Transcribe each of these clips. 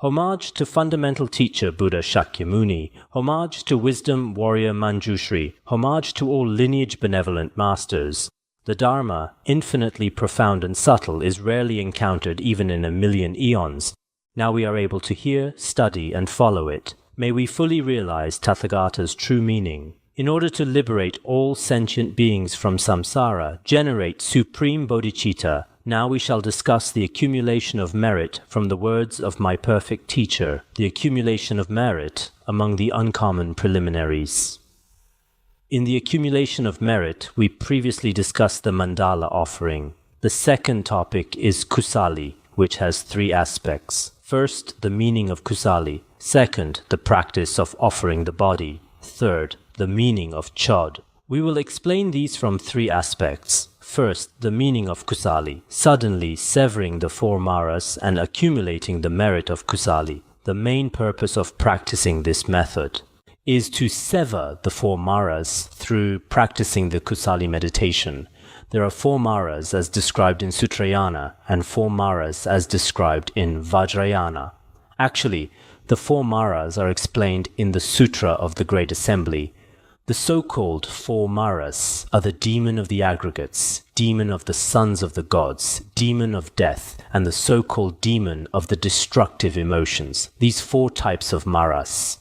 Homage to fundamental teacher Buddha Shakyamuni, homage to wisdom warrior Manjushri, homage to all lineage benevolent masters. The Dharma, infinitely profound and subtle, is rarely encountered even in 1,000,000 eons. Now we are able to hear, study, and follow it. May we fully realize Tathagata's true meaning. In order to liberate all sentient beings from samsara, generate supreme bodhicitta, now we shall discuss the accumulation of merit from the words of my perfect teacher, the accumulation of merit among the uncommon preliminaries. In the accumulation of merit, we previously discussed the Mandala offering. The second topic is Kusali, which has 3 aspects. First, the meaning of Kusali. Second, the practice of offering the body. Third, the meaning of Chod. We will explain these from 3 aspects. First, the meaning of Kusali, suddenly severing the 4 maras and accumulating the merit of Kusali. The main purpose of practicing this method is to sever the 4 maras through practicing the Kusali meditation. There are 4 maras as described in Sutrayana and 4 maras as described in Vajrayana. Actually, the 4 maras are explained in the Sutra of the Great Assembly. The so-called 4 maras are the demon of the aggregates, demon of the sons of the gods, demon of death, and the so-called demon of the destructive emotions. These 4 types of maras.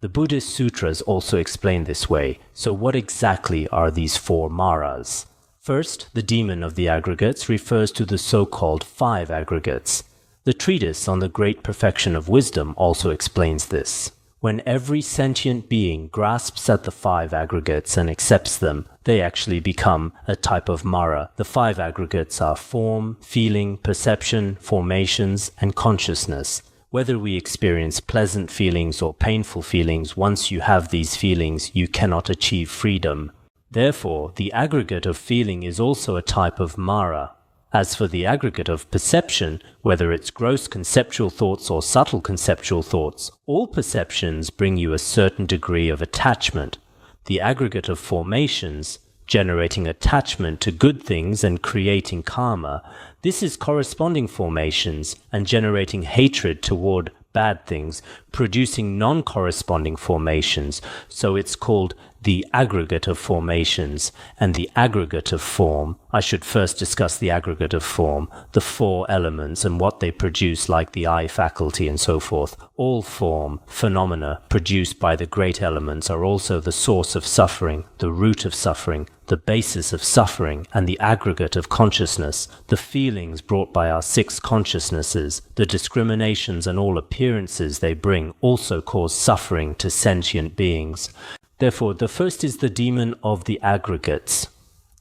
The Buddhist sutras also explain this way. So what exactly are these 4 maras? First, the demon of the aggregates refers to the so-called 5 aggregates. The treatise on the great perfection of wisdom also explains this. When every sentient being grasps at the 5 aggregates and accepts them, they actually become a type of mara. The 5 aggregates are form, feeling, perception, formations, and consciousness. Whether we experience pleasant feelings or painful feelings, once you have these feelings, you cannot achieve freedom. Therefore, the aggregate of feeling is also a type of mara. As for the aggregate of perception, whether it's gross conceptual thoughts or subtle conceptual thoughts, all perceptions bring you a certain degree of attachment. The aggregate of formations, generating attachment to good things and creating karma, this is corresponding formations and generating hatred toward bad things, producing non-corresponding formations, so it's called the aggregate of formations and the aggregate of form. I should first discuss the aggregate of form, the 4 elements and what they produce, like the eye faculty and so forth. All form, phenomena produced by the great elements are also the source of suffering, the root of suffering, the basis of suffering, and the aggregate of consciousness. The feelings brought by our 6 consciousnesses, the discriminations and all appearances they bring also cause suffering to sentient beings. Therefore, the first is the demon of the aggregates.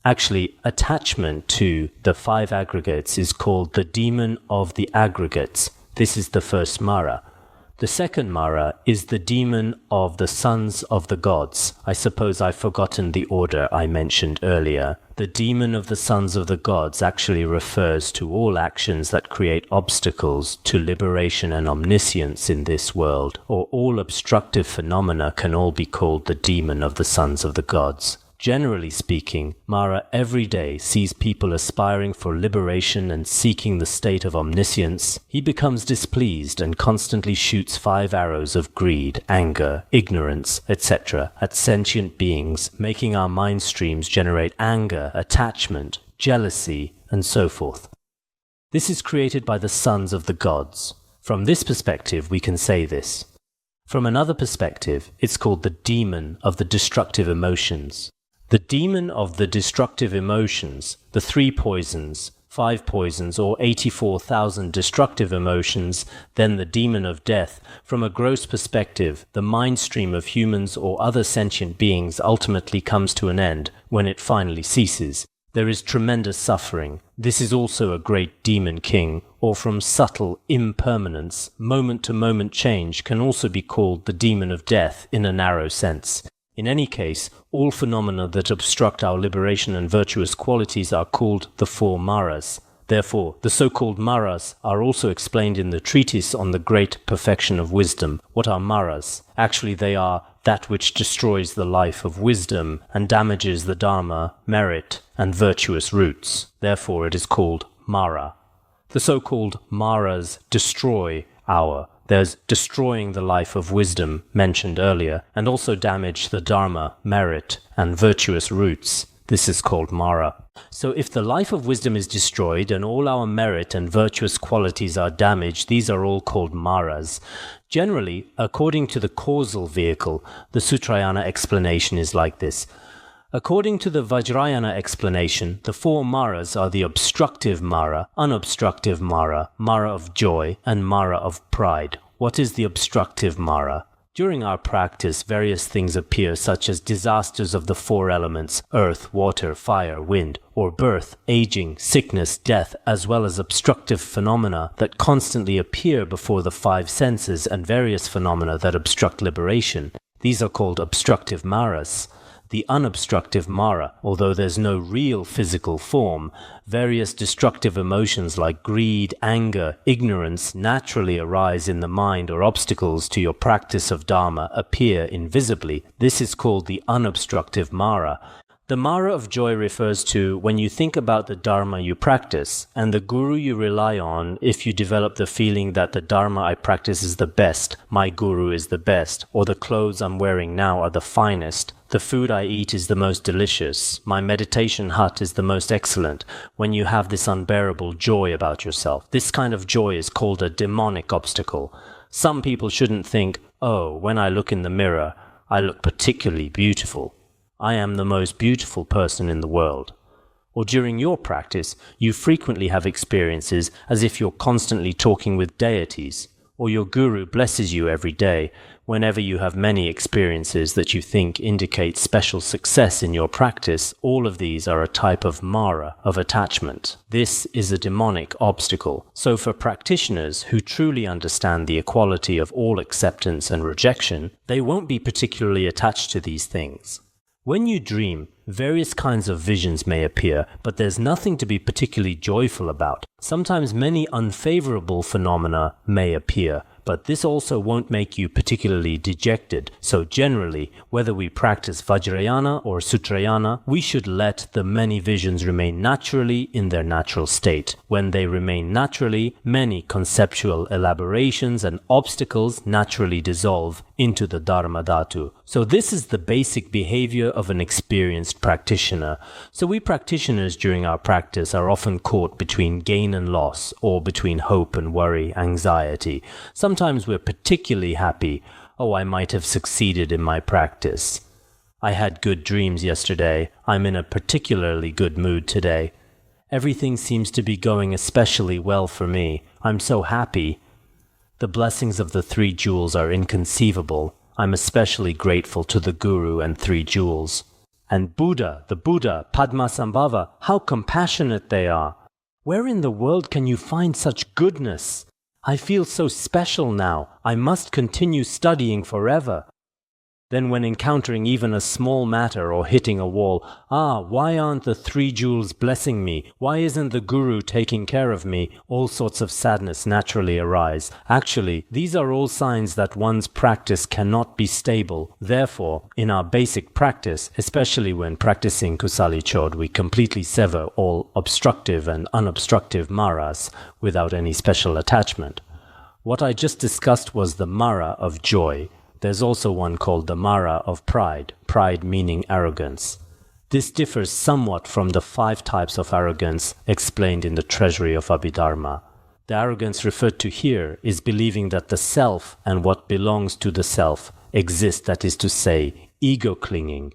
Actually, attachment to the 5 aggregates is called the demon of the aggregates. This is the first mara. The second mara is the demon of the sons of the gods. I suppose I've forgotten the order I mentioned earlier. The demon of the sons of the gods actually refers to all actions that create obstacles to liberation and omniscience in this world, or all obstructive phenomena can all be called the demon of the sons of the gods. Generally speaking, Mara every day sees people aspiring for liberation and seeking the state of omniscience. He becomes displeased and constantly shoots 5 arrows of greed, anger, ignorance, etc. at sentient beings, making our mind streams generate anger, attachment, jealousy, and so forth. This is created by the sons of the gods. From this perspective, we can say this. From another perspective, it's called the demon of the destructive emotions. The demon of the destructive emotions, the 3 poisons, 5 poisons, or 84,000 destructive emotions, then the demon of death. From a gross perspective, the mind stream of humans or other sentient beings ultimately comes to an end when it finally ceases. There is tremendous suffering. This is also a great demon king, or from subtle impermanence, moment-to-moment change can also be called the demon of death in a narrow sense. In any case, all phenomena that obstruct our liberation and virtuous qualities are called the 4 maras. Therefore, the so-called maras are also explained in the treatise on the great perfection of wisdom. What are maras? Actually, they are that which destroys the life of wisdom and damages the dharma, merit, and virtuous roots. Therefore, it is called mara. The so-called maras destroy hour. There's destroying the life of wisdom, mentioned earlier, and also damage the dharma, merit, and virtuous roots. This is called Mara. So if the life of wisdom is destroyed and all our merit and virtuous qualities are damaged, these are all called Maras. Generally, according to the causal vehicle, the Sutrayana explanation is like this. According to the Vajrayana explanation, the four Maras are the obstructive Mara, unobstructive Mara, Mara of joy, and Mara of pride. What is the obstructive Mara? During our practice, various things appear, such as disasters of the four elements, earth, water, fire, wind, or birth, aging, sickness, death, as well as obstructive phenomena that constantly appear before the five senses and various phenomena that obstruct liberation. These are called obstructive Maras. The unobstructive Mara, although there's no real physical form, various destructive emotions like greed, anger, ignorance naturally arise in the mind, or obstacles to your practice of Dharma appear invisibly. This is called the unobstructive Mara. The Mara of joy refers to when you think about the Dharma you practice and the Guru you rely on. If you develop the feeling that the Dharma I practice is the best, my Guru is the best, or the clothes I'm wearing now are the finest, the food I eat is the most delicious, my meditation hut is the most excellent, when you have this unbearable joy about yourself, this kind of joy is called a demonic obstacle. Some people shouldn't think, oh, when I look in the mirror, I look particularly beautiful. I am the most beautiful person in the world. Or during your practice, you frequently have experiences as if you're constantly talking with deities, or your guru blesses you every day. Whenever you have many experiences that you think indicate special success in your practice, all of these are a type of Mara, of attachment. This is a demonic obstacle. So for practitioners who truly understand the equality of all acceptance and rejection, they won't be particularly attached to these things. When you dream, various kinds of visions may appear, but there's nothing to be particularly joyful about. Sometimes many unfavorable phenomena may appear, but this also won't make you particularly dejected. So generally, whether we practice Vajrayana or Sutrayana, we should let the many visions remain naturally in their natural state. When they remain naturally, many conceptual elaborations and obstacles naturally dissolve into the Dharma Dhatu. So this is the basic behavior of an experienced practitioner. So we practitioners during our practice are often caught between gain and loss, or between hope and worry, anxiety. Sometimes we're particularly happy. Oh, I might have succeeded in my practice. I had good dreams yesterday. I'm in a particularly good mood today. Everything seems to be going especially well for me. I'm so happy. The blessings of the three jewels are inconceivable. I'm especially grateful to the Guru and three jewels. And Buddha, the Buddha, Padmasambhava, how compassionate they are. Where in the world can you find such goodness? I feel so special now. I must continue studying forever. Then when encountering even a small matter or hitting a wall, why aren't the three jewels blessing me? Why isn't the Guru taking care of me? All sorts of sadness naturally arise. Actually, these are all signs that one's practice cannot be stable. Therefore, in our basic practice, especially when practicing Kusali Chod, we completely sever all obstructive and unobstructive maras without any special attachment. What I just discussed was the mara of joy. There's also one called the Mara of pride, pride meaning arrogance. This differs somewhat from the 5 types of arrogance explained in the Treasury of Abhidharma. The arrogance referred to here is believing that the self and what belongs to the self exist, that is to say, ego clinging.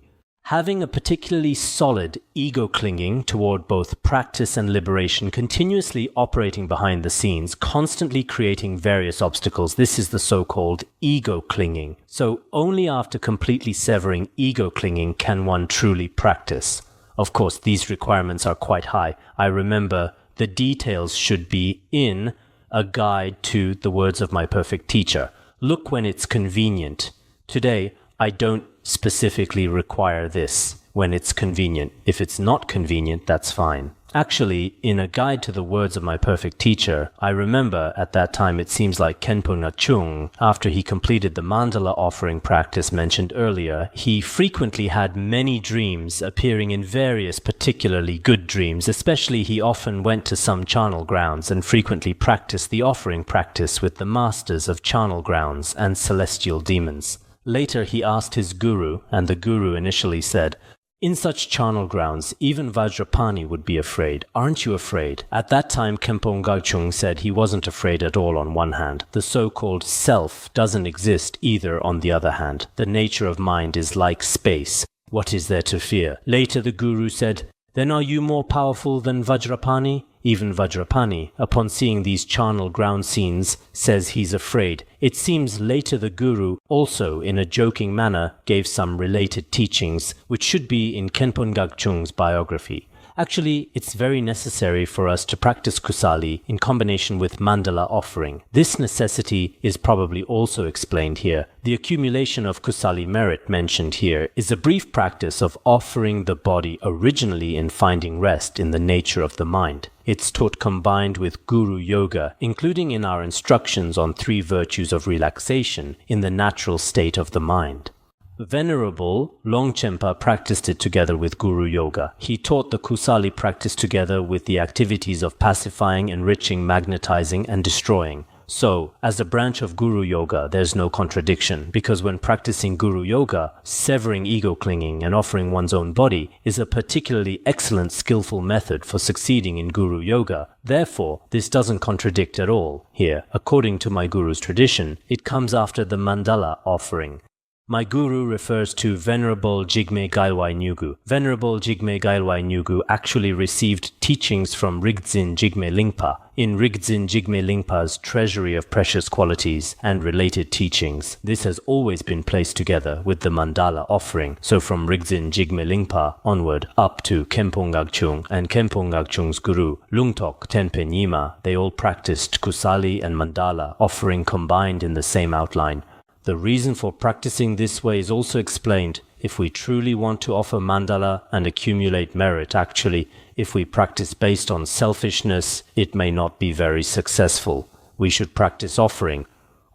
Having a particularly solid ego clinging toward both practice and liberation, continuously operating behind the scenes, constantly creating various obstacles. This is the so-called ego clinging. So only after completely severing ego clinging can one truly practice. Of course, these requirements are quite high. I remember the details should be in a guide to the words of my perfect teacher. Look when it's convenient. Today, I don't specifically require this when it's convenient. If it's not convenient, that's fine. Actually, in a guide to the words of my perfect teacher, I remember at that time it seems like Khenpo Nachung, after he completed the Mandala offering practice mentioned earlier, he frequently had many dreams appearing in various particularly good dreams, especially he often went to some charnel grounds and frequently practiced the offering practice with the masters of charnel grounds and celestial demons. Later he asked his guru, and the guru initially said, "In such charnel grounds, even Vajrapani would be afraid. Aren't you afraid?" At that time, Khenpo Ngagchung said he wasn't afraid at all on one hand. The so-called self doesn't exist either on the other hand. The nature of mind is like space. What is there to fear? Later the guru said, "Then are you more powerful than Vajrapani?" Even Vajrapani, upon seeing these charnel ground scenes, says he's afraid. It seems later the guru also, in a joking manner, gave some related teachings, which should be in Khenpo Ngagchung's biography. Actually, it's very necessary for us to practice Kusali in combination with Mandala offering. This necessity is probably also explained here. The accumulation of Kusali merit mentioned here is a brief practice of offering the body originally in finding rest in the nature of the mind. It's taught combined with Guru Yoga, including in our instructions on 3 virtues of relaxation in the natural state of the mind. Venerable Longchenpa practiced it together with Guru Yoga. He taught the Kusali practice together with the activities of pacifying, enriching, magnetizing, and destroying. So, as a branch of Guru Yoga, there's no contradiction, because when practicing Guru Yoga, severing ego clinging and offering one's own body is a particularly excellent skillful method for succeeding in Guru Yoga. Therefore, this doesn't contradict at all. Here, according to my Guru's tradition, it comes after the Mandala offering. My guru refers to Venerable Jigme Gailwai Nyugu. Venerable Jigme Gailwai Nyugu actually received teachings from Rigdzin Jigme Lingpa in Rigdzin Jigme Lingpa's Treasury of Precious Qualities and related teachings. This has always been placed together with the Mandala offering. So from Rigdzin Jigme Lingpa onward up to Khenpo Ngagchung and Khenpo Ngagchung's guru Lungtok Tenpe Nyima, they all practiced Kusali and Mandala offering combined in the same outline. The reason for practicing this way is also explained. If we truly want to offer Mandala and accumulate merit, actually, if we practice based on selfishness, it may not be very successful. We should practice offering.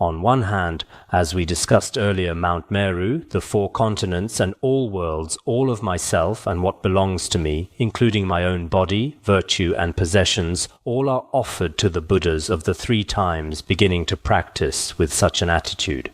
On one hand, as we discussed earlier, Mount Meru, the 4 continents and all worlds, all of myself and what belongs to me, including my own body, virtue and possessions, all are offered to the Buddhas of the 3 times beginning to practice with such an attitude.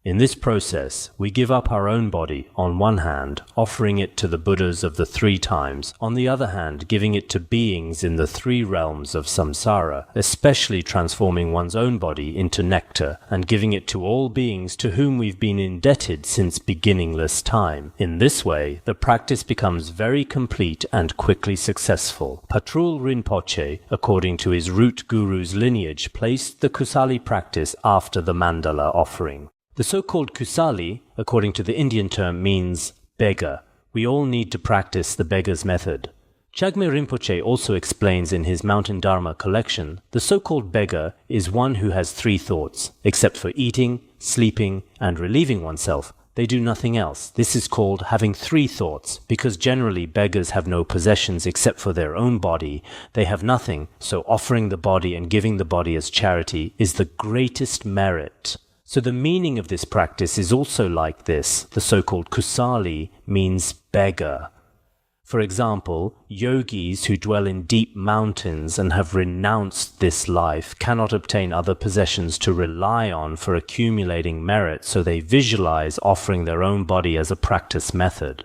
In this process, we give up our own body, on one hand, offering it to the Buddhas of the 3 times, on the other hand, giving it to beings in the 3 realms of samsara, especially transforming one's own body into nectar, and giving it to all beings to whom we've been indebted since beginningless time. In this way, the practice becomes very complete and quickly successful. Patrul Rinpoche, according to his root guru's lineage, placed the Kusali practice after the Mandala offering. The so-called Kusali, according to the Indian term, means beggar. We all need to practice the beggar's method. Jigme Rinpoche also explains in his Mountain Dharma collection, the so-called beggar is one who has 3 thoughts. Except for eating, sleeping, and relieving oneself, they do nothing else. This is called having 3 thoughts, because generally beggars have no possessions except for their own body. They have nothing, so offering the body and giving the body as charity is the greatest merit. So the meaning of this practice is also like this. The so-called Kusali means beggar. For example, yogis who dwell in deep mountains and have renounced this life cannot obtain other possessions to rely on for accumulating merit, so they visualize offering their own body as a practice method.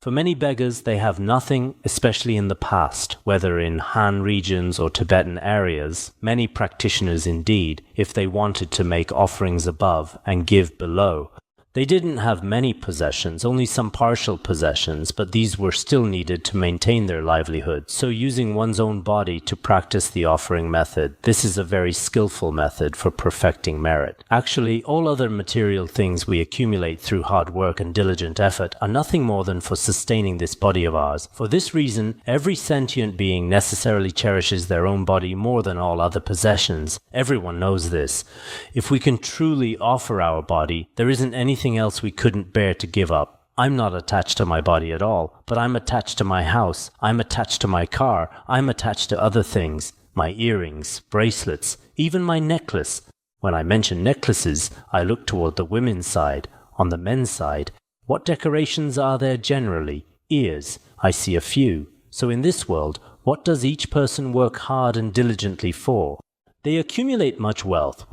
For many beggars, they have nothing, especially in the past, whether in Han regions or Tibetan areas. Many practitioners indeed, if they wanted to make offerings above and give below, they didn't have many possessions, only some partial possessions, but these were still needed to maintain their livelihood. So using one's own body to practice the offering method, this is a very skillful method for perfecting merit. Actually, all other material things we accumulate through hard work and diligent effort are nothing more than for sustaining this body of ours. For this reason, every sentient being necessarily cherishes their own body more than all other possessions. Everyone knows this. If we can truly offer our body, there isn't anything else we couldn't bear to give up. I'm not attached to my body at all, but I'm attached to my house, I'm attached to my car, I'm attached to other things, my earrings, bracelets, even my necklace. When I mention necklaces, I look toward the women's side. On the men's side, what decorations are there generally? Ears. I see a few. So in this world, what does each person work hard and diligently for? They accumulate much wealth.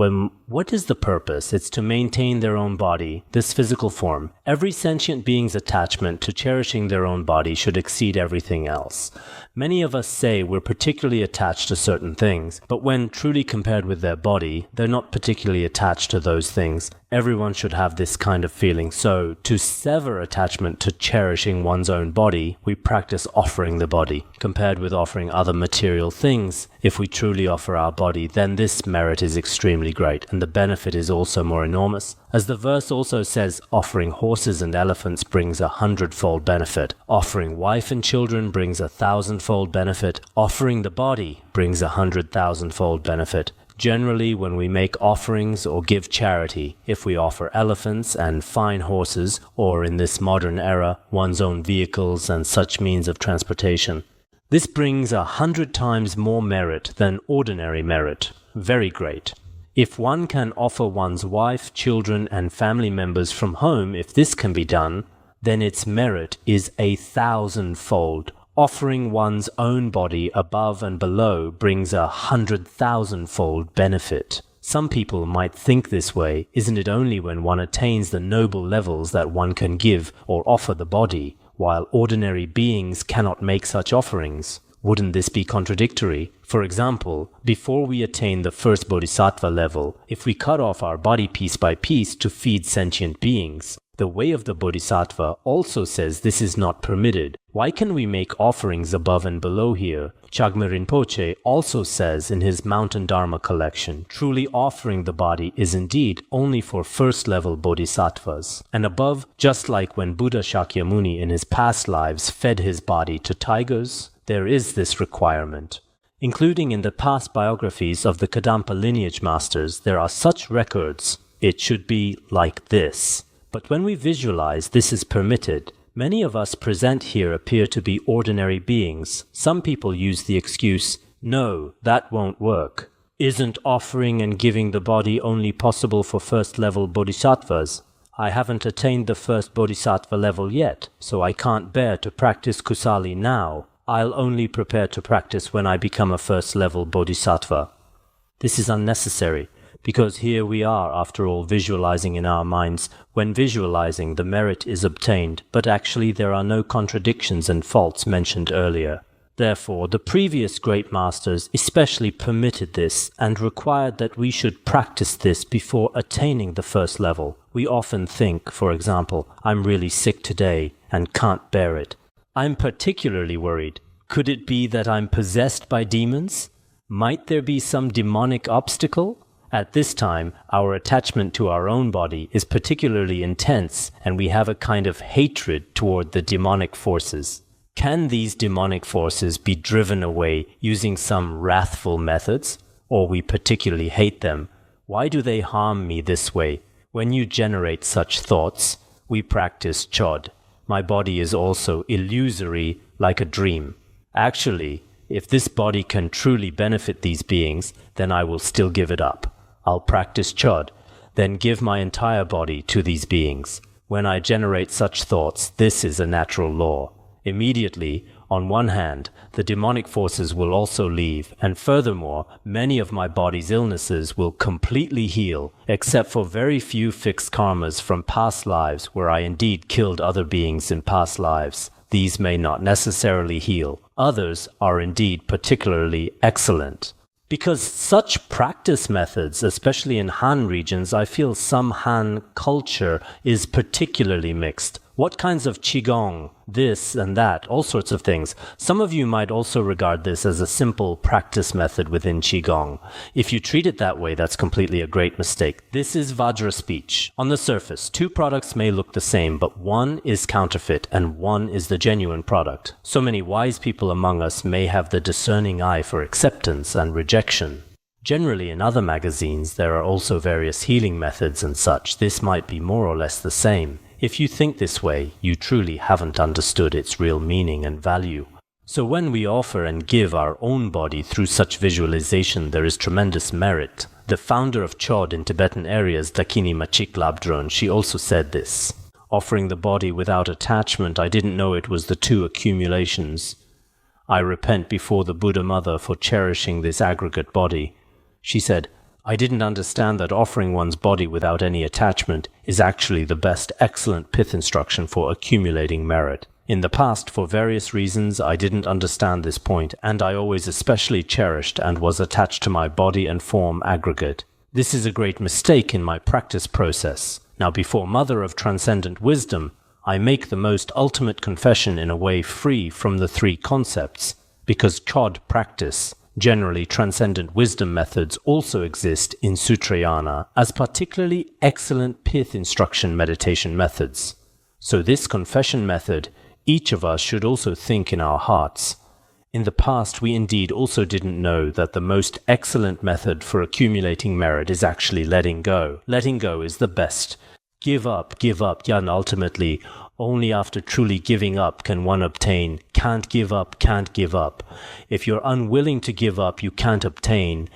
What is the purpose? It's to maintain their own body, this physical form. Every sentient being's attachment to cherishing their own body should exceed everything else. Many of us say we're particularly attached to certain things, but when truly compared with their body, they're not particularly attached to those things. Everyone should have this kind of feeling. So, to sever attachment to cherishing one's own body, we practice offering the body. Compared with offering other material things, if we truly offer our body, then this merit is extremely great, and the benefit is also more enormous. As the verse also says, offering horses and elephants brings 100-fold benefit. Offering wife and children brings 1,000-fold benefit. Offering the body brings 100,000-fold benefit. Generally, when we make offerings or give charity, if we offer elephants and fine horses, or in this modern era, one's own vehicles and such means of transportation, this brings 100 times more merit than ordinary merit. Very great. If one can offer one's wife, children, and family members from home, if this can be done, then its merit is 1,000-fold. Offering one's own body above and below brings 100,000-fold benefit. Some people might think this way. Isn't it only when one attains the noble levels that one can give or offer the body, while ordinary beings cannot make such offerings? Wouldn't this be contradictory? For example, before we attain the first bodhisattva level, if we cut off our body piece by piece to feed sentient beings, the way of the bodhisattva also says this is not permitted. Why can we make offerings above and below here? Jigme Rinpoche also says in his Mountain Dharma collection, truly offering the body is indeed only for first-level bodhisattvas. And above, just like when Buddha Shakyamuni in his past lives fed his body to tigers, there is this requirement. Including in the past biographies of the Kadampa lineage masters, there are such records. It should be like this. But when we visualize this is permitted, many of us present here appear to be ordinary beings. Some people use the excuse, no, that won't work. Isn't offering and giving the body only possible for first-level bodhisattvas? I haven't attained the first bodhisattva level yet, so I can't bear to practice Kusali now. I'll only prepare to practice when I become a first-level bodhisattva. This is unnecessary, because here we are, after all, visualizing in our minds. When visualizing, the merit is obtained, but actually there are no contradictions and faults mentioned earlier. Therefore, the previous great masters especially permitted this and required that we should practice this before attaining the first level. We often think, for example, I'm really sick today and can't bear it. I'm particularly worried. Could it be that I'm possessed by demons? Might there be some demonic obstacle? At this time, our attachment to our own body is particularly intense, and we have a kind of hatred toward the demonic forces. Can these demonic forces be driven away using some wrathful methods? Or we particularly hate them? Why do they harm me this way? When you generate such thoughts, we practice Chod. My body is also illusory, like a dream. Actually, if this body can truly benefit these beings, then I will still give it up. I'll practice Chod, then give my entire body to these beings. When I generate such thoughts, this is a natural law. Immediately, on one hand, the demonic forces will also leave, and furthermore, many of my body's illnesses will completely heal, except for very few fixed karmas from past lives where I indeed killed other beings in past lives. These may not necessarily heal. Others are indeed particularly excellent. Because such practice methods, especially in Han regions, I feel some Han culture is particularly mixed. What kinds of Qigong, this and that, all sorts of things. Some of you might also regard this as a simple practice method within Qigong. If you treat it that way, that's completely a great mistake. This is Vajra speech. On the surface, two products may look the same, but one is counterfeit and one is the genuine product. So many wise people among us may have the discerning eye for acceptance and rejection. Generally, in other magazines, there are also various healing methods and such. This might be more or less the same. If you think this way, you truly haven't understood its real meaning and value. So when we offer and give our own body through such visualization, there is tremendous merit. The founder of Chod in Tibetan areas, Dakini Machik Labdron, she also said this. Offering the body without attachment, I didn't know it was the two accumulations. I repent before the Buddha Mother for cherishing this aggregate body. She said, I didn't understand that offering one's body without any attachment is actually the best excellent pith instruction for accumulating merit. In the past, for various reasons, I didn't understand this point, and I always especially cherished and was attached to my body and form aggregate. This is a great mistake in my practice process. Now, before Mother of Transcendent Wisdom, I make the most ultimate confession in a way free from the three concepts, because Chod practice, generally transcendent wisdom methods, also exist in Sutrayana as particularly excellent pith instruction meditation methods. So this confession method, each of us should also think in our hearts. In the past, we indeed also didn't know that the most excellent method for accumulating merit is actually letting go. Letting go is the best. Give up, and ultimately, only after truly giving up can one obtain. Can't give up. If you're unwilling to give up, you can't obtain.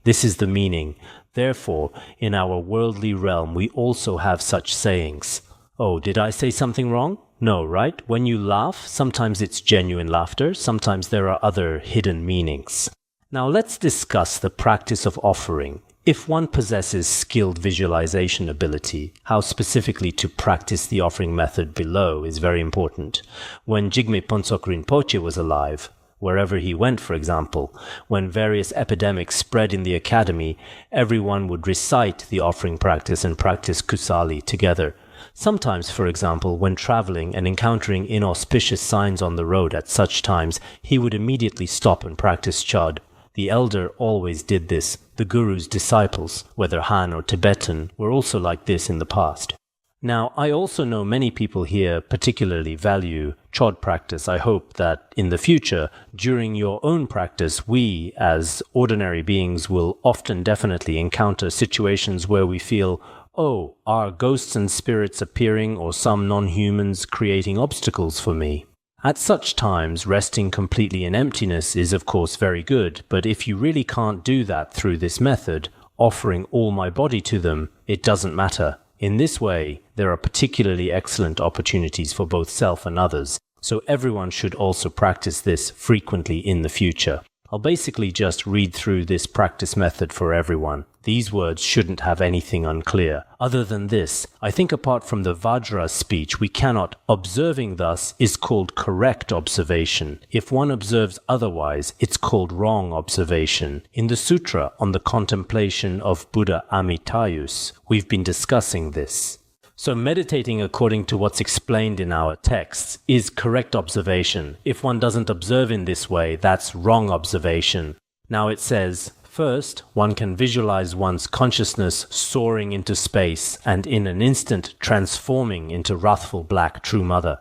This is the meaning. Therefore, in our worldly realm, we also have such sayings. Oh, did I say something wrong? No, right? When you laugh, sometimes it's genuine laughter, sometimes there are other hidden meanings. Now let's discuss the practice of offering. If one possesses skilled visualization ability, how specifically to practice the offering method below is very important. When Jigme Phuntsok Rinpoche was alive, wherever he went, for example, when various epidemics spread in the academy, everyone would recite the offering practice and practice Kusali together. Sometimes, for example, when traveling and encountering inauspicious signs on the road at such times, he would immediately stop and practice Chod. The elder always did this. The Guru's disciples, whether Han or Tibetan, were also like this in the past. Now, I also know many people here particularly value Chod practice. I hope that in the future, during your own practice, we as ordinary beings will often definitely encounter situations where we feel, oh, are ghosts and spirits appearing or some non-humans creating obstacles for me? At such times, resting completely in emptiness is of course very good, but if you really can't do that through this method, offering all my body to them, it doesn't matter. In this way, there are particularly excellent opportunities for both self and others, so everyone should also practice this frequently in the future. I'll basically just read through this practice method for everyone. These words shouldn't have anything unclear. Other than this, I think apart from the Vajra speech, we cannot. Observing thus is called correct observation. If one observes otherwise, it's called wrong observation. In the Sutra on the Contemplation of Buddha Amitayus, we've been discussing this. So meditating according to what's explained in our texts is correct observation. If one doesn't observe in this way, that's wrong observation. Now it says, first, one can visualize one's consciousness soaring into space and in an instant transforming into wrathful black true mother.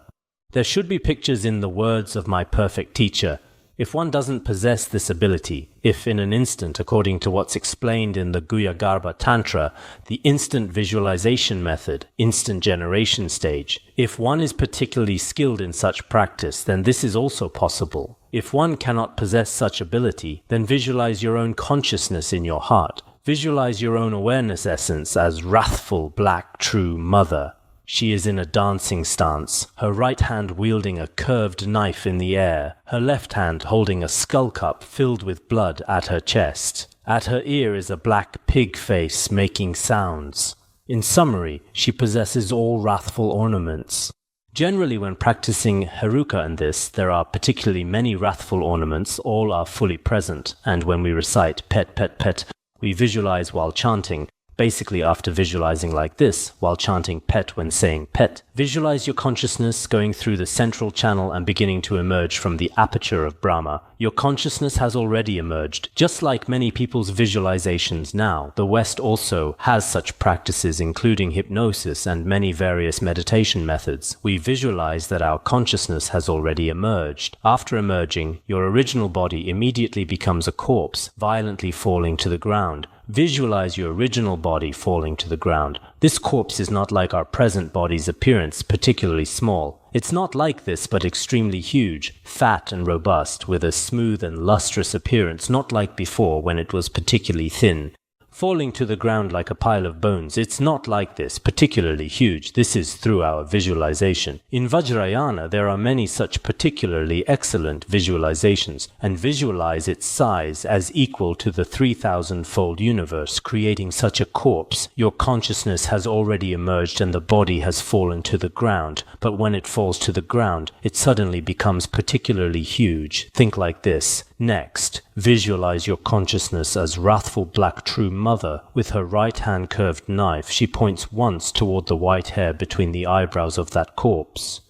There should be pictures in the words of my perfect teacher. If one doesn't possess this ability, if in an instant, according to what's explained in the Guyagarbha Tantra, the instant visualization method, instant generation stage, if one is particularly skilled in such practice, then this is also possible. If one cannot possess such ability, then visualize your own consciousness in your heart. Visualize your own awareness essence as wrathful black true mother. She is in a dancing stance, her right hand wielding a curved knife in the air, her left hand holding a skull cup filled with blood at her chest. At her ear is a black pig face making sounds. In summary, she possesses all wrathful ornaments. Generally, when practicing Heruka and this, there are particularly many wrathful ornaments, all are fully present, and when we recite pet, pet, pet, we visualize while chanting. Basically, after visualizing like this, while chanting pet when saying pet, visualize your consciousness going through the central channel and beginning to emerge from the aperture of Brahma. Your consciousness has already emerged. Just like many people's visualizations now, the West also has such practices including hypnosis and many various meditation methods. We visualize that our consciousness has already emerged. After emerging, your original body immediately becomes a corpse, violently falling to the ground. Visualize your original body falling to the ground. This corpse is not like our present body's appearance, particularly small. It's not like this, but extremely huge, fat and robust, with a smooth and lustrous appearance, not like before when it was particularly thin. Falling to the ground like a pile of bones, it's not like this, particularly huge. This is through our visualization. In Vajrayana, there are many such particularly excellent visualizations, and visualize its size as equal to the 3,000-fold universe, creating such a corpse. Your consciousness has already emerged and the body has fallen to the ground, but when it falls to the ground, it suddenly becomes particularly huge. Think like this. Next, visualize your consciousness as wrathful black true mother. With her right hand curved knife, she points once toward the white hair between the eyebrows of that corpse.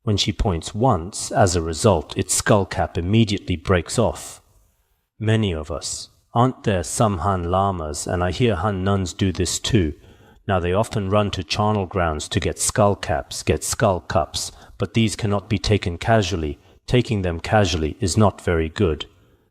When she points once, as a result, its skull cap immediately breaks off. Many of us. Aren't there some Han lamas, and I hear Han nuns do this too. Now they often run to charnel grounds to get skull caps, get skull cups, but these cannot be taken casually. Taking them casually is not very good.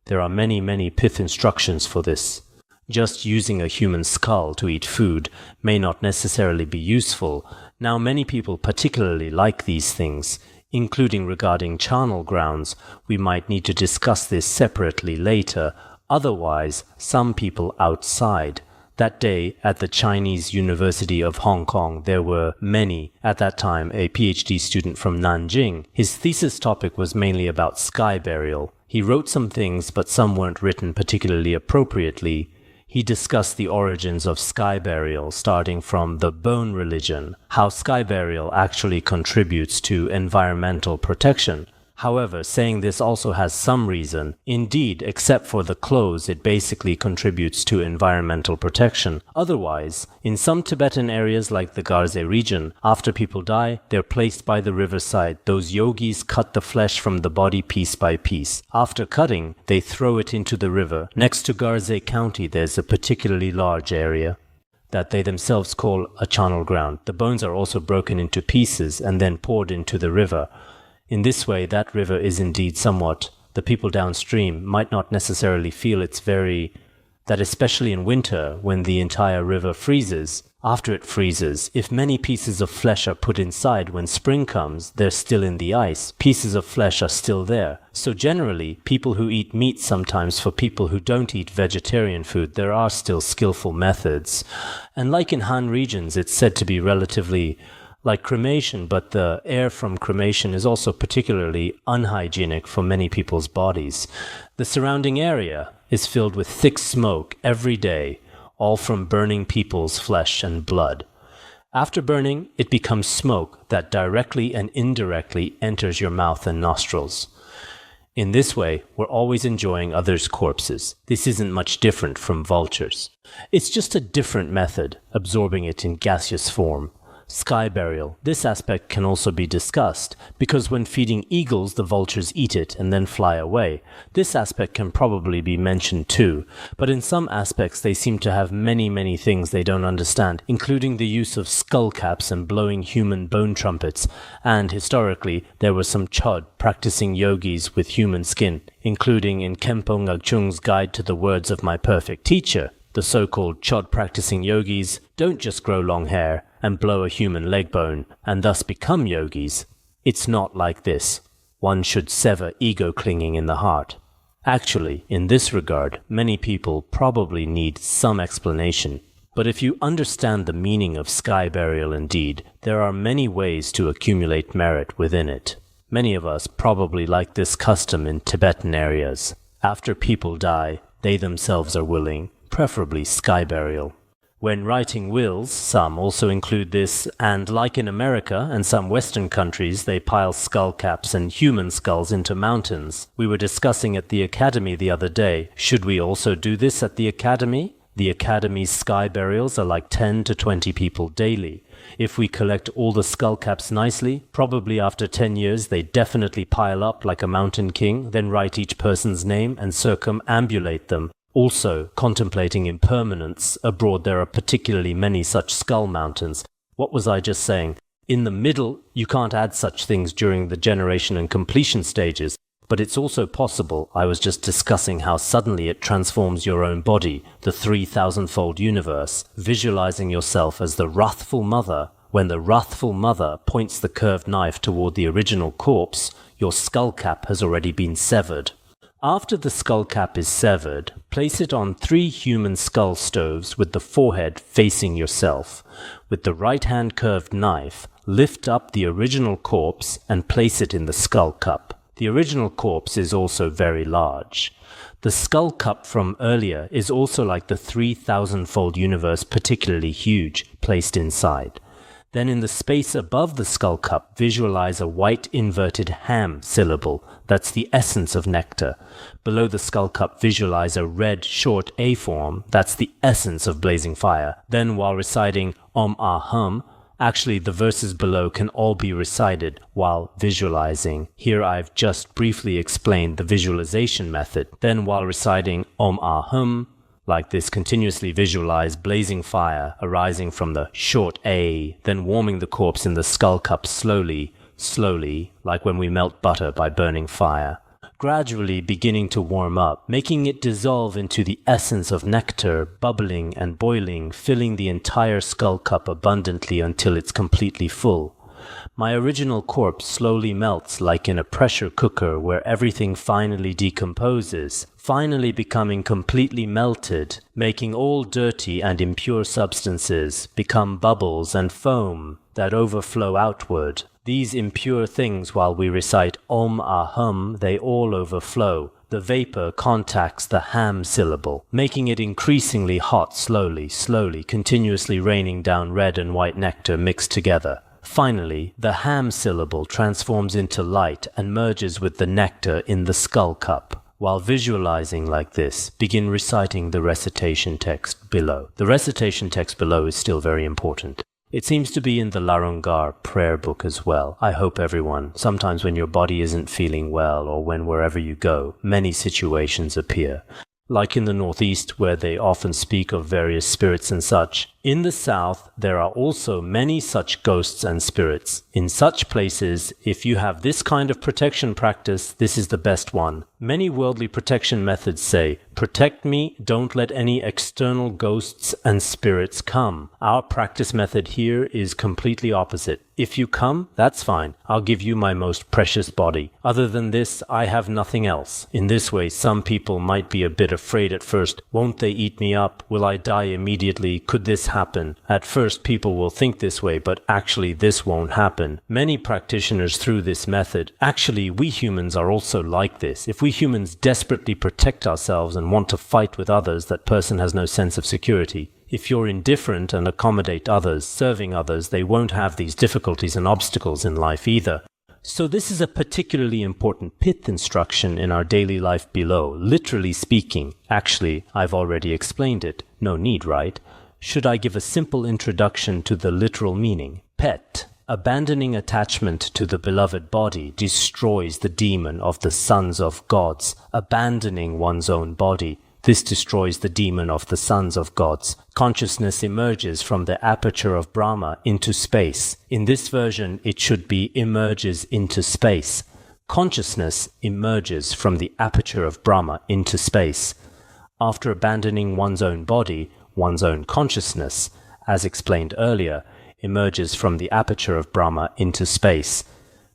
There are many pith instructions for this. Just using a human skull to eat food may not necessarily be useful. Now many people particularly like these things, including regarding charnel grounds. We might need to discuss this separately later. Otherwise, some people outside. That day, at the Chinese University of Hong Kong, there were many, at that time a PhD student from Nanjing. His thesis topic was mainly about sky burial. He wrote some things, but some weren't written particularly appropriately. He discussed the origins of sky burial, starting from the bone religion, how sky burial actually contributes to environmental protection. However, saying this also has some reason. Indeed, except for the clothes, it basically contributes to environmental protection. Otherwise, in some Tibetan areas like the Garze region, after people die, they're placed by the riverside. Those yogis cut the flesh from the body piece by piece. After cutting, they throw it into the river. Next to Garze County, there's a particularly large area that they themselves call a charnel ground. The bones are also broken into pieces and then poured into the river. In this way, that river is indeed somewhat, the people downstream might not necessarily feel that especially in winter, when the entire river freezes, after it freezes, if many pieces of flesh are put inside when spring comes, they're still in the ice. Pieces of flesh are still there. So generally, people who eat meat sometimes, for people who don't eat vegetarian food, there are still skillful methods. And like in Han regions, it's said to be relatively like cremation, but the air from cremation is also particularly unhygienic for many people's bodies. The surrounding area is filled with thick smoke every day, all from burning people's flesh and blood. After burning, it becomes smoke that directly and indirectly enters your mouth and nostrils. In this way, we're always enjoying others' corpses. This isn't much different from vultures. It's just a different method, absorbing it in gaseous form. Sky burial. This aspect can also be discussed, because when feeding eagles, the vultures eat it and then fly away. This aspect can probably be mentioned too, but in some aspects they seem to have many things they don't understand, including the use of skull caps and blowing human bone trumpets, and historically there were some Chod practicing yogis with human skin, including in Khenpo Ngagchung's Guide to the Words of My Perfect Teacher. The so-called Chod practicing yogis don't just grow long hair and blow a human leg bone and thus become yogis. It's not like this. One should sever ego clinging in the heart. Actually, in this regard, many people probably need some explanation. But if you understand the meaning of sky burial indeed, there are many ways to accumulate merit within it. Many of us probably like this custom in Tibetan areas. After people die, they themselves are willing, preferably sky burial. When writing wills, some also include this, and like in America and some Western countries, they pile skull caps and human skulls into mountains. We were discussing at the academy the other day, should we also do this at the academy? The academy's sky burials are like 10 to 20 people daily. If we collect all the skull caps nicely, probably after 10 years they definitely pile up like a mountain king, then write each person's name and circumambulate them. Also, contemplating impermanence, abroad there are particularly many such skull mountains. What was I just saying? In the middle, you can't add such things during the generation and completion stages. But it's also possible, I was just discussing how suddenly it transforms your own body, the 3,000-fold universe, visualizing yourself as the wrathful mother. When the wrathful mother points the curved knife toward the original corpse, your skull cap has already been severed. After the skull cap is severed, place it on 3 human skull stoves with the forehead facing yourself. With the right-hand curved knife, lift up the original corpse and place it in the skull cup. The original corpse is also very large. The skull cup from earlier is also like the 3,000-fold universe, particularly huge, placed inside. Then in the space above the skull cup, visualize a white inverted ham syllable. That's the essence of nectar. Below the skull cup, visualize a red short A form. That's the essence of blazing fire. Then while reciting Om Aham, actually the verses below can all be recited while visualizing. Here I've just briefly explained the visualization method. Then while reciting Om Aham, like this, continuously visualize blazing fire arising from the short A, then warming the corpse in the skull cup slowly, like when we melt butter by burning fire. Gradually beginning to warm up, making it dissolve into the essence of nectar, bubbling and boiling, filling the entire skull cup abundantly until it's completely full. My original corpse slowly melts like in a pressure cooker where everything finally decomposes, finally becoming completely melted, making all dirty and impure substances become bubbles and foam that overflow outward. These impure things, while we recite Om Aham, they all overflow. The vapor contacts the ham syllable, making it increasingly hot slowly, continuously raining down red and white nectar mixed together. Finally, the ham syllable transforms into light and merges with the nectar in the skull cup. While visualizing like this, begin reciting the recitation text below. The recitation text below is still very important. It seems to be in the Larungar prayer book as well. I hope everyone, sometimes when your body isn't feeling well or when wherever you go, many situations appear. Like in the Northeast, where they often speak of various spirits and such. In the South, there are also many such ghosts and spirits. In such places, if you have this kind of protection practice, this is the best one. Many worldly protection methods say, protect me, don't let any external ghosts and spirits come. Our practice method here is completely opposite. If you come, that's fine. I'll give you my most precious body. Other than this, I have nothing else. In this way, some people might be a bit afraid at first. Won't they eat me up? Will I die immediately? Could this happen? At first, people will think this way, but actually this won't happen. Many practitioners through this method, actually we humans are also like this. If we humans desperately protect ourselves and want to fight with others, that person has no sense of security. If you're indifferent and accommodate others, serving others, they won't have these difficulties and obstacles in life either. So this is a particularly important pith instruction in our daily life below, literally speaking. Actually, I've already explained it. No need, right? Should I give a simple introduction to the literal meaning? Pet. Abandoning attachment to the beloved body destroys the demon of the sons of gods. Abandoning one's own body. This destroys the demon of the sons of gods. Consciousness emerges from the aperture of Brahma into space. In this version, it should be emerges into space. Consciousness emerges from the aperture of Brahma into space. After abandoning one's own body, one's own consciousness, as explained earlier, emerges from the aperture of Brahma into space.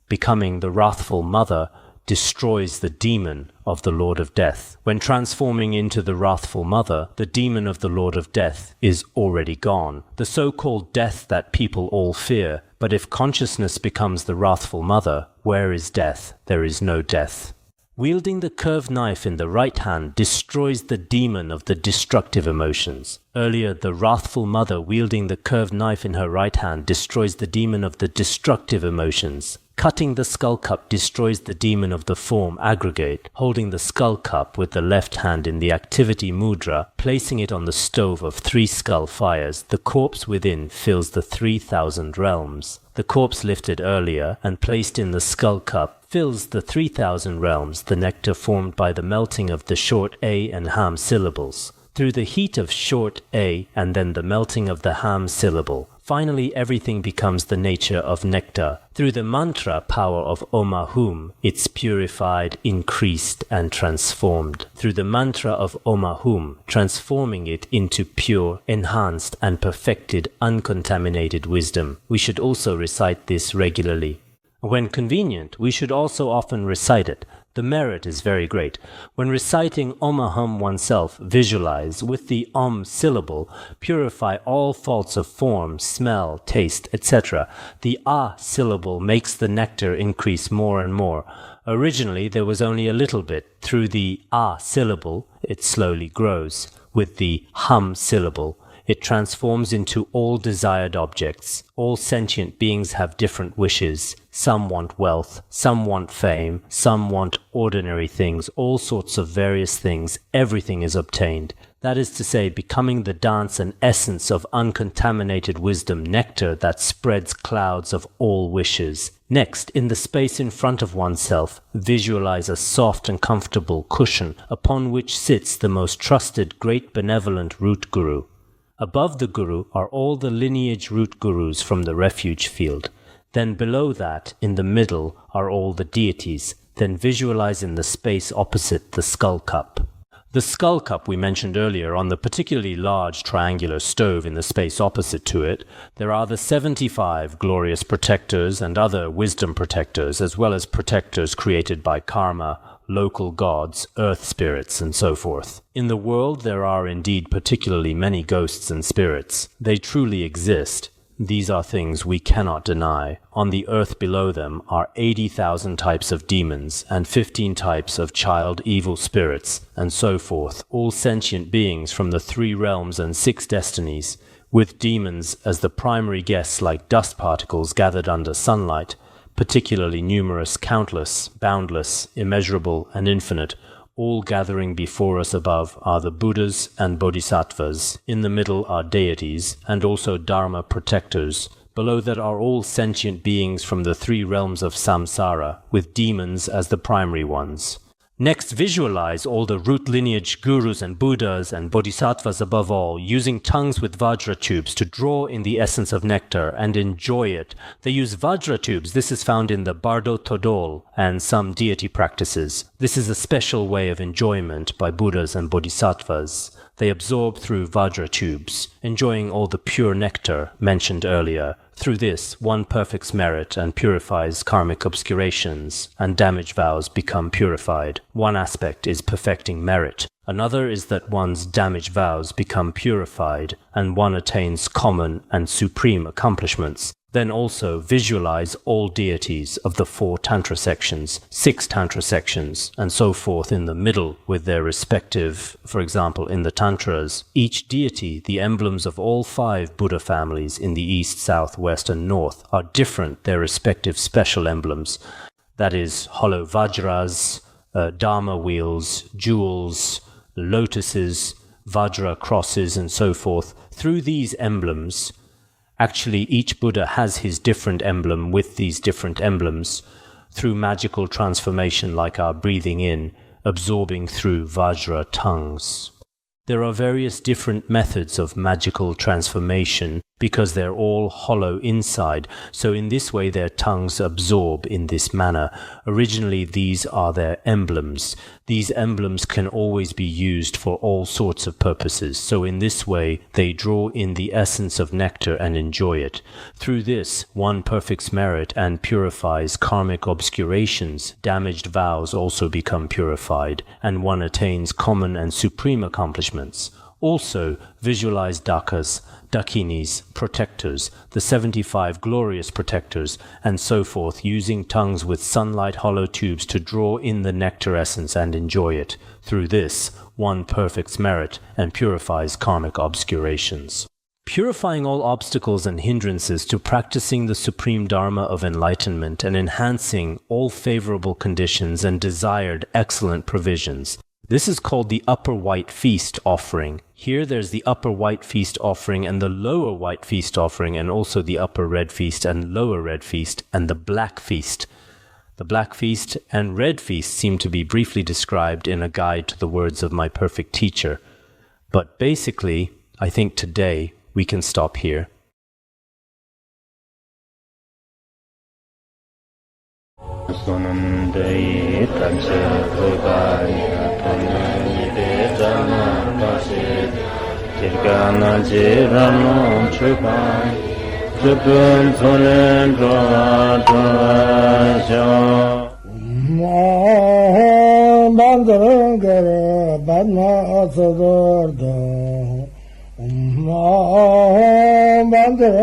Becoming the wrathful mother destroys the demon of the Lord of Death. When transforming into the wrathful mother, the demon of the Lord of Death is already gone, the so-called death that people all fear. But if consciousness becomes the wrathful mother, where is death? There is no death. Wielding the curved knife in the right hand destroys the demon of the destructive emotions. Earlier, the wrathful mother wielding the curved knife in her right hand destroys the demon of the destructive emotions. Cutting the skull cup destroys the demon of the form aggregate. Holding the skull cup with the left hand in the activity mudra, placing it on the stove of 3 skull fires, the corpse within fills the 3,000 realms. The corpse lifted earlier and placed in the skull cup fills the 3,000 realms, the nectar formed by the melting of the short A and ham syllables. through the heat of short A and then the melting of the ham syllable. Finally, everything becomes the nature of nectar. Through the mantra power of Om Ahum, it's purified, increased, and transformed. Through the mantra of Om Ahum, transforming it into pure, enhanced, and perfected, uncontaminated wisdom. We should also recite this regularly. When convenient, we should also often recite it. The merit is very great. When reciting Om Ahum oneself, visualize with the Om syllable, purify all faults of form, smell, taste, etc. The Ah syllable makes the nectar increase more and more. Originally, there was only a little bit. Through the Ah syllable, it slowly grows. With the Hum syllable, it transforms into all desired objects. All sentient beings have different wishes. Some want wealth, some want fame, some want ordinary things, all sorts of various things. Everything is obtained. That is to say, becoming the dance and essence of uncontaminated wisdom, nectar that spreads clouds of all wishes. Next, in the space in front of oneself, visualize a soft and comfortable cushion upon which sits the most trusted great benevolent root guru. Above the guru are all the lineage root gurus from the refuge field. Then below that, in the middle, are all the deities. Then visualize in the space opposite the skull cup. The skull cup we mentioned earlier, on the particularly large triangular stove in the space opposite to it, there are the 75 glorious protectors and other wisdom protectors, as well as protectors created by karma, local gods, earth spirits, and so forth. In the world there are indeed particularly many ghosts and spirits. They truly exist. These are things we cannot deny. On the earth below them are 80,000 types of demons and 15 types of child evil spirits, and so forth, all sentient beings from the 3 realms and 6 destinies, with demons as the primary guests like dust particles gathered under sunlight, particularly numerous, countless, boundless, immeasurable, and infinite. All gathering before us above are the Buddhas and Bodhisattvas. In the middle are deities, and also Dharma protectors. Below that are all sentient beings from the 3 realms of samsara, with demons as the primary ones. Next, visualize all the root lineage gurus and Buddhas and Bodhisattvas above all, using tongues with Vajra tubes to draw in the essence of nectar and enjoy it. They use Vajra tubes. This is found in the Bardo Todol and some deity practices. This is a special way of enjoyment by Buddhas and Bodhisattvas. They absorb through Vajra tubes, enjoying all the pure nectar mentioned earlier. Through this, one perfects merit and purifies karmic obscurations, and damaged vows become purified. One aspect is perfecting merit. Another is that one's damaged vows become purified, and one attains common and supreme accomplishments. Then also visualize all deities of the 4 Tantra sections, 6 Tantra sections, and so forth in the middle with their respective, for example, in the Tantras, each deity, the emblems of all 5 Buddha families in the east, south, west, and north are different, their respective special emblems. That is, hollow vajras, dharma wheels, jewels, lotuses, vajra crosses, and so forth. Through these emblems, actually, each Buddha has his different emblem with these different emblems through magical transformation like our breathing in, absorbing through Vajra tongues. There are various different methods of magical transformation because they're all hollow inside, so in this way their tongues absorb in this manner. Originally these are their emblems. These emblems can always be used for all sorts of purposes, so in this way they draw in the essence of nectar and enjoy it. Through this, one perfects merit and purifies karmic obscurations. Damaged vows also become purified, and one attains common and supreme accomplishments. Also, visualize dakas, dakinis, protectors, the 75 glorious protectors, and so forth, using tongues with sunlight hollow tubes to draw in the nectar essence and enjoy it. Through this, one perfects merit and purifies karmic obscurations. Purifying all obstacles and hindrances to practicing the supreme dharma of enlightenment and enhancing all favorable conditions and desired excellent provisions. This is called the upper white feast offering. Here there's the upper white feast offering and the lower white feast offering, and also the upper red feast and lower red feast and the black feast. The black feast and red feast seem to be briefly described in a guide to the words of my perfect teacher. But basically, I think today we can stop here. Bandara